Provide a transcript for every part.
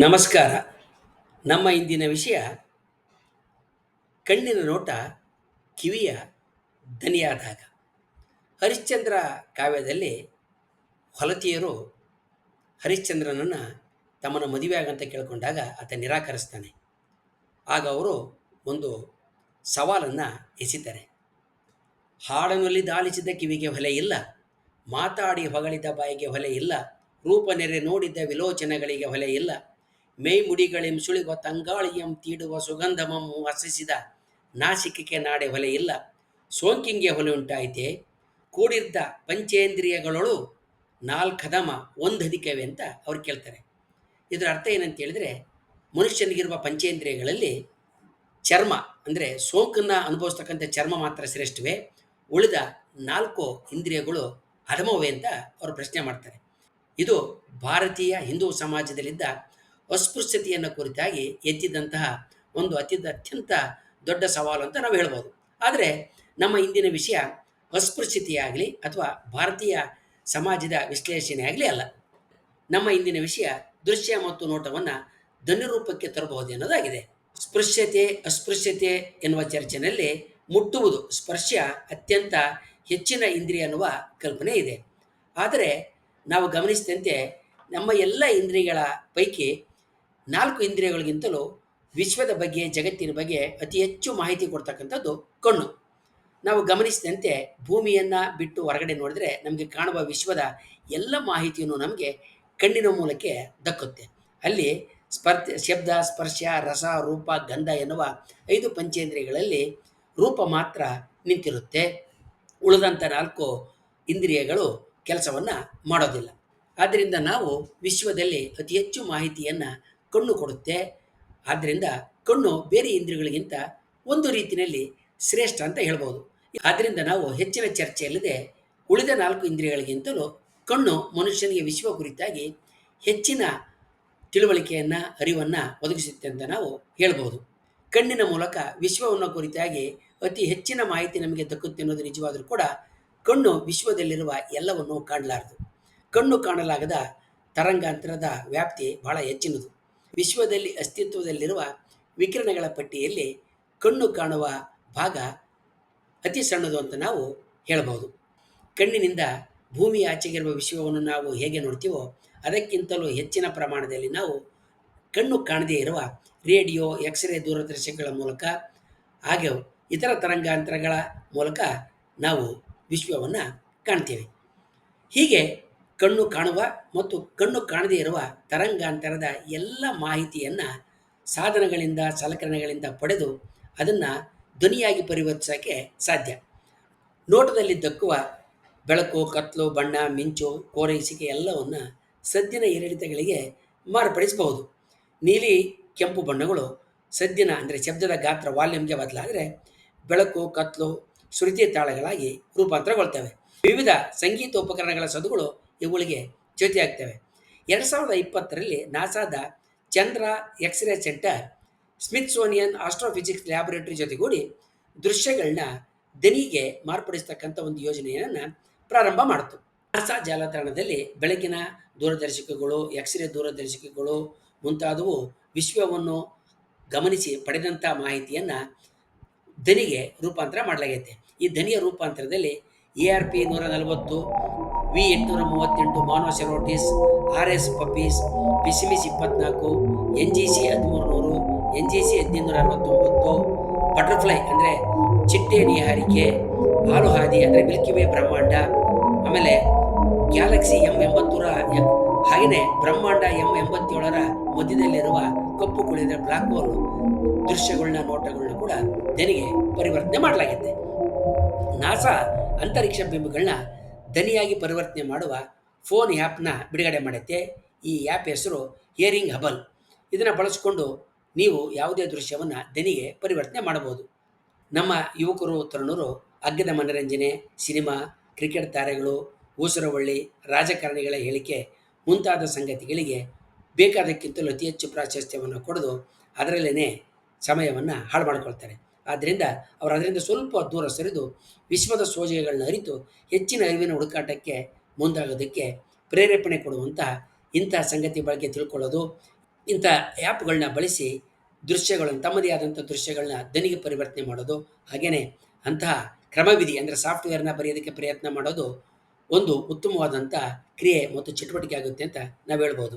ನಮಸ್ಕಾರ. ನಮ್ಮ ಇಂದಿನ ವಿಷಯ ಕಣ್ಣಿನ ನೋಟ, ಕಿವಿಯ ದನಿಯಾದಾಗ. ಹರಿಶ್ಚಂದ್ರ ಕಾವ್ಯದಲ್ಲಿ ಹೊಲತಿಯರು ಹರಿಶ್ಚಂದ್ರನನ್ನು ತಮ್ಮನ್ನು ಮದುವೆಯಾಗಂತ ಕೇಳಿಕೊಂಡಾಗ ಆತ ನಿರಾಕರಿಸ್ತಾನೆ. ಆಗ ಅವರು ಒಂದು ಸವಾಲನ್ನು ಎಸಿತಾರೆ. ಹಾಡನೊಲಿದಾಲಿಸಿದ ಕಿವಿಗೆ ಹೊಲೆ ಇಲ್ಲ, ಮಾತಾಡಿ ಹೊಗಳಿದ ಬಾಯಿಗೆ ಹೊಲೆ ಇಲ್ಲ, ರೂಪ ನೆರೆ ನೋಡಿದ್ದ ವಿಲೋಚನೆಗಳಿಗೆ ಹೊಲೆ ಇಲ್ಲ, ಮೈ ಮುಡಿಗಳೆಂ ಸುಳಿವ ತಂಗಾಳಿಯಂ ತೀಡುವ ಸುಗಂಧಮಂ ವಾಸಿಸಿದ ನಾಸಿಕೆಗೆ ನಾಡೆ ಹೊಲೆ ಇಲ್ಲ, ಸೋಂಕಿಂಗೆ ಹೊಲೆ ಉಂಟಾಯಿತೆ, ಕೂಡಿದ್ದ ಪಂಚೇಂದ್ರಿಯಗಳೊಳು ನಾಲ್ಕದಮ ಒಂದಧಿಕವೇ ಅಂತ ಅವ್ರು ಕೇಳ್ತಾರೆ. ಇದರ ಅರ್ಥ ಏನಂತ ಹೇಳಿದರೆ, ಮನುಷ್ಯನಿಗಿರುವ ಪಂಚೇಂದ್ರಿಯಗಳಲ್ಲಿ ಚರ್ಮ ಅಂದರೆ ಸೋಂಕನ್ನು ಅನುಭವಿಸ್ತಕ್ಕಂಥ ಚರ್ಮ ಮಾತ್ರ ಶ್ರೇಷ್ಠವೇ, ಉಳಿದ 4 ಇಂದ್ರಿಯಗಳು ಅಧಮವೇ ಅಂತ ಅವರು ಪ್ರಶ್ನೆ ಮಾಡ್ತಾರೆ. ಇದು ಭಾರತೀಯ ಹಿಂದೂ ಸಮಾಜದಲ್ಲಿದ್ದ ಅಸ್ಪೃಶ್ಯತೆಯನ್ನು ಕುರಿತಾಗಿ ಎತ್ತಿದ್ದಂತಹ ಒಂದು ಅತ್ಯಂತ ದೊಡ್ಡ ಸವಾಲು ಅಂತ ನಾವು ಹೇಳ್ಬೋದು. ಆದರೆ ನಮ್ಮ ಇಂದಿನ ವಿಷಯ ಅಸ್ಪೃಶ್ಯತೆಯಾಗಲಿ ಅಥವಾ ಭಾರತೀಯ ಸಮಾಜದ ವಿಶ್ಲೇಷಣೆ ಆಗಲಿ ಅಲ್ಲ. ನಮ್ಮ ಇಂದಿನ ವಿಷಯ ದೃಶ್ಯ ಮತ್ತು ನೋಟವನ್ನು ಧ್ವನಿರೂಪಕ್ಕೆ ತರಬಹುದು ಅನ್ನೋದಾಗಿದೆ. ಸ್ಪೃಶ್ಯತೆ ಅಸ್ಪೃಶ್ಯತೆ ಎನ್ನುವ ಚರ್ಚೆಯಲ್ಲಿ ಮುಟ್ಟುವುದು ಸ್ಪರ್ಶ ಅತ್ಯಂತ ಹೆಚ್ಚಿನ ಇಂದ್ರಿಯ ಅನ್ನುವ ಕಲ್ಪನೆ ಇದೆ. ಆದರೆ ನಾವು ಗಮನಿಸಿದಂತೆ ನಮ್ಮ ಎಲ್ಲ ಇಂದ್ರಿಯಗಳ ಪೈಕಿ 4 ಇಂದ್ರಿಯಗಳಿಗಿಂತಲೂ ವಿಶ್ವದ ಬಗ್ಗೆ, ಜಗತ್ತಿನ ಬಗ್ಗೆ ಅತಿ ಹೆಚ್ಚು ಮಾಹಿತಿ ಕೊಡ್ತಕ್ಕಂಥದ್ದು ಕಣ್ಣು. ನಾವು ಗಮನಿಸಿದಂತೆ ಭೂಮಿಯನ್ನು ಬಿಟ್ಟು ಹೊರಗಡೆ ನೋಡಿದ್ರೆ ನಮಗೆ ಕಾಣುವ ವಿಶ್ವದ ಎಲ್ಲ ಮಾಹಿತಿಯನ್ನು ನಮಗೆ ಕಣ್ಣಿನ ಮೂಲಕ ದಕ್ಕುತ್ತೆ. ಅಲ್ಲಿ ಶಬ್ದ, ಸ್ಪರ್ಶ, ರಸ, ರೂಪ, ಗಂಧ ಎನ್ನುವ 5 ಪಂಚೇಂದ್ರಿಯಗಳಲ್ಲಿ ರೂಪ ಮಾತ್ರ ನಿಂತಿರುತ್ತೆ. ಉಳಿದಂಥ 4 ಇಂದ್ರಿಯಗಳು ಕೆಲಸವನ್ನು ಮಾಡೋದಿಲ್ಲ. ಆದ್ದರಿಂದ ನಾವು ವಿಶ್ವದಲ್ಲಿ ಅತಿ ಹೆಚ್ಚು ಮಾಹಿತಿಯನ್ನು ಕಣ್ಣು ಕೊಡುತ್ತೆ. ಆದ್ದರಿಂದ ಕಣ್ಣು ಬೇರೆ ಇಂದ್ರಿಯಗಳಿಗಿಂತ ಒಂದು ರೀತಿಯಲ್ಲಿ ಶ್ರೇಷ್ಠ ಅಂತ ಹೇಳ್ಬೋದು. ಆದ್ದರಿಂದ ನಾವು ಹೆಚ್ಚಿನ ಚರ್ಚೆಯಲ್ಲದೆ ಉಳಿದ 4 ಇಂದ್ರಿಯಗಳಿಗಿಂತಲೂ ಕಣ್ಣು ಮನುಷ್ಯನಿಗೆ ವಿಶ್ವ ಕುರಿತಾಗಿ ಹೆಚ್ಚಿನ ತಿಳುವಳಿಕೆಯನ್ನು, ಅರಿವನ್ನು ಒದಗಿಸುತ್ತೆ ಅಂತ ನಾವು ಹೇಳ್ಬೋದು. ಕಣ್ಣಿನ ಮೂಲಕ ವಿಶ್ವವನ್ನು ಕುರಿತಾಗಿ ಅತಿ ಹೆಚ್ಚಿನ ಮಾಹಿತಿ ನಮಗೆ ದಕ್ಕುತ್ತೆ ಅನ್ನೋದು ನಿಜವಾದರೂ ಕೂಡ ಕಣ್ಣು ವಿಶ್ವದಲ್ಲಿರುವ ಎಲ್ಲವನ್ನು ಕಾಣಲಾರದು. ಕಣ್ಣು ಕಾಣಲಾಗದ ತರಂಗಾಂತರದ ವ್ಯಾಪ್ತಿ ಬಹಳ ಹೆಚ್ಚಿನದು. ವಿಶ್ವದಲ್ಲಿ ಅಸ್ತಿತ್ವದಲ್ಲಿರುವ ವಿಕಿರಣಗಳ ಪಟ್ಟಿಯಲ್ಲಿ ಕಣ್ಣು ಕಾಣುವ ಭಾಗ ಅತಿ ಸಣ್ಣದು ಅಂತ ನಾವು ಹೇಳಬಹುದು. ಕಣ್ಣಿನಿಂದ ಭೂಮಿಯ ಆಚೆಗಿರುವ ವಿಶ್ವವನ್ನು ನಾವು ಹೇಗೆ ನೋಡ್ತೀವೋ ಅದಕ್ಕಿಂತಲೂ ಹೆಚ್ಚಿನ ಪ್ರಮಾಣದಲ್ಲಿ ನಾವು ಕಣ್ಣು ಕಾಣದೇ ಇರುವ ರೇಡಿಯೋ, ಎಕ್ಸ್ರೇ, ದೂರದರ್ಶಕಗಳ ಮೂಲಕ ಹಾಗೆ ಇತರ ತರಂಗಾಂತರಗಳ ಮೂಲಕ ನಾವು ವಿಶ್ವವನ್ನು ಕಾಣ್ತೇವೆ. ಹೀಗೆ ಕಣ್ಣು ಕಾಣುವ ಮತ್ತು ಕಣ್ಣು ಕಾಣದೇ ಇರುವ ತರಂಗಾಂತರದ ಎಲ್ಲ ಮಾಹಿತಿಯನ್ನು ಸಾಧನಗಳಿಂದ, ಸಲಕರಣೆಗಳಿಂದ ಪಡೆದು ಅದನ್ನು ಧ್ವನಿಯಾಗಿ ಪರಿವರ್ತಿಸೋಕ್ಕೆ ಸಾಧ್ಯ. ನೋಟದಲ್ಲಿ ದಕ್ಕುವ ಬೆಳಕು, ಕತ್ತಲು, ಬಣ್ಣ, ಮಿಂಚು, ಕೋರೈಸಿಕೆ ಎಲ್ಲವನ್ನು ಸದ್ದಿನ ಏರಿಳಿತಗಳಿಗೆ ಮಾರ್ಪಡಿಸಬಹುದು. ನೀಲಿ, ಕೆಂಪು ಬಣ್ಣಗಳು ಸದ್ದಿನ ಅಂದರೆ ಶಬ್ದದ ಗಾತ್ರ, ವಾಲ್ಯೂಮ್ಗೆ ಬದಲಾದರೆ ಬೆಳಕು, ಕತ್ತಲು, ಶ್ರುತಿ ತಾಳಗಳಾಗಿ ರೂಪಾಂತರಗೊಳ್ತವೆ. ವಿವಿಧ ಸಂಗೀತ ಉಪಕರಣಗಳ ಸದ್ದುಗಳು ಇವುಗಳಿಗೆ ಜೊತೆಯಾಗ್ತವೆ. 2020ರಲ್ಲಿ ನಾಸಾದ Chandra X ray centre Smithsonian astrophysics laboratory ಜೊತೆಗೂಡಿ ದೃಶ್ಯಗಳನ್ನ ದನಿಗೆ ಮಾರ್ಪಡಿಸ್ತಕ್ಕಂಥ ಒಂದು ಯೋಜನೆಯನ್ನು ಪ್ರಾರಂಭ ಮಾಡಿತು. ನಾಸಾ ಜಾಲತಾಣದಲ್ಲಿ ಬೆಳಕಿನ ದೂರದರ್ಶಕಗಳು, ಎಕ್ಸ್ರೇ ದೂರದರ್ಶಕಗಳು ಮುಂತಾದವು ವಿಶ್ವವನ್ನು ಗಮನಿಸಿ ಪಡೆದಂಥ ಮಾಹಿತಿಯನ್ನು ಧ್ವನಿಗೆ ರೂಪಾಂತರ ಮಾಡಲಾಗೈತೆ. ಈ ಧ್ವನಿಯ ರೂಪಾಂತರದಲ್ಲಿ ARP 140, V838 Monocerotis, RS Puppis, Pismis 24, NGC 1300, NGC 1569, butterfly ಅಂದರೆ ಚಿಟ್ಟೆ ನೇಹಾರಿಕೆ, ಹಾಲುಹಾದಿ ಅಂದರೆ ಮಿಲ್ಕಿವೇ ಬ್ರಹ್ಮಾಂಡ, ಆಮೇಲೆ ಗ್ಯಾಲಕ್ಸಿ M80, ಹಾಗೆಯೇ ಬ್ರಹ್ಮಾಂಡ M87ರ ಮಧ್ಯದಲ್ಲಿರುವ ಕಪ್ಪು ಕುಳಿದ ಬ್ಲ್ಯಾಕ್ ಹೋಲ್ ದೃಶ್ಯಗಳನ್ನ, ನೋಟಗಳನ್ನ ಕೂಡ ಧ್ವನಿಗೆ ಪರಿವರ್ತನೆ ಮಾಡಲಾಗಿದೆ. ನಾಸಾ ಅಂತರಿಕ್ಷ ಬಿಂಬಗಳನ್ನ ಧ್ವನಿಯಾಗಿ ಪರಿವರ್ತನೆ ಮಾಡುವ ಫೋನ್ ಆ್ಯಪ್ನ ಬಿಡುಗಡೆ ಮಾಡೈತೆ. ಈ ಆ್ಯಪ್ ಹೆಸರು ಹಿಯರಿಂಗ್ ಹಬಲ್. ಇದನ್ನು ಬಳಸಿಕೊಂಡು ನೀವು ಯಾವುದೇ ದೃಶ್ಯವನ್ನು ಧ್ವನಿಗೆ ಪರಿವರ್ತನೆ ಮಾಡಬಹುದು. ನಮ್ಮ ಯುವಕರು, ತರುಣರು ಅಗ್ಗದ ಮನರಂಜನೆ, ಸಿನಿಮಾ, ಕ್ರಿಕೆಟ್ ತಾರೆಗಳು, ಊಸರವಳ್ಳಿ, ರಾಜಕಾರಣಿಗಳ ಹೇಳಿಕೆ ಮುಂತಾದ ಸಂಗತಿಗಳಿಗೆ ಬೇಕಾದಕ್ಕಿಂತಲೂ ಅತಿ ಹೆಚ್ಚು ಪ್ರಾಶಸ್ತ್ಯವನ್ನು ಕೊಡೋದು ಅದರಲ್ಲೇ ಸಮಯವನ್ನು ಹಾಳು ಮಾಡಿಕೊಳ್ತಾರೆ. ಆದ್ದರಿಂದ ಅವರು ಅದರಿಂದ ಸ್ವಲ್ಪ ದೂರ ಸರಿದು ವಿಶ್ವದ ಸೋಜಿಗೆಗಳನ್ನ ಅರಿತು ಹೆಚ್ಚಿನ ಅರಿವಿನ ಹುಡುಕಾಟಕ್ಕೆ ಮುಂದಾಗೋದಕ್ಕೆ ಪ್ರೇರೇಪಣೆ ಕೊಡುವಂತಹ ಇಂತಹ ಸಂಗತಿ ಬಗ್ಗೆ ತಿಳ್ಕೊಳ್ಳೋದು, ಇಂಥ ಆ್ಯಪ್ಗಳನ್ನ ಬಳಸಿ ದೃಶ್ಯಗಳನ್ನು ತಮ್ಮದೇ ಆದಂಥ ದೃಶ್ಯಗಳನ್ನ ಧ್ವನಿಗೆ ಪರಿವರ್ತನೆ ಮಾಡೋದು, ಹಾಗೆಯೇ ಅಂತಹ ಕ್ರಮವಿಧಿ ಅಂದರೆ ಸಾಫ್ಟ್ವೇರ್ನ ಬರೆಯೋದಕ್ಕೆ ಪ್ರಯತ್ನ ಮಾಡೋದು ಒಂದು ಉತ್ತಮವಾದಂಥ ಕ್ರಿಯೆ ಮತ್ತು ಚಟುವಟಿಕೆ ಆಗುತ್ತೆ ಅಂತ ನಾವು ಹೇಳ್ಬೋದು.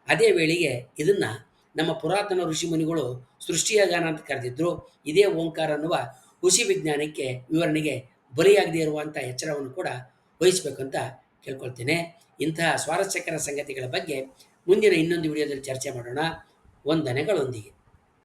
ಅದೇ ವೇಳೆಗೆ ಇದನ್ನು ನಮ್ಮ ಪುರಾತನ ಋಷಿಮುನಿಗಳು ಸೃಷ್ಟಿಯ ಗಾನ ಅಂತ ಕರೆದಿದ್ರು. ಇದೇ ಓಂಕಾರ ಅನ್ನುವ ಹುಸಿ ವಿಜ್ಞಾನಕ್ಕೆ ವಿವರಣೆಗೆ ಬಲಿಯಾಗದೇ ಇರುವಂಥ ಎಚ್ಚರವನ್ನು ಕೂಡ ವಹಿಸಬೇಕು ಅಂತ ಕೇಳ್ಕೊಳ್ತೇನೆ. ಇಂತಹ ಸ್ವಾರಸ್ಯಕರ ಸಂಗತಿಗಳ ಬಗ್ಗೆ ಮುಂದಿನ ಇನ್ನೊಂದು ವಿಡಿಯೋದಲ್ಲಿ ಚರ್ಚೆ ಮಾಡೋಣ. ವಂದನೆಗಳೊಂದಿಗೆ.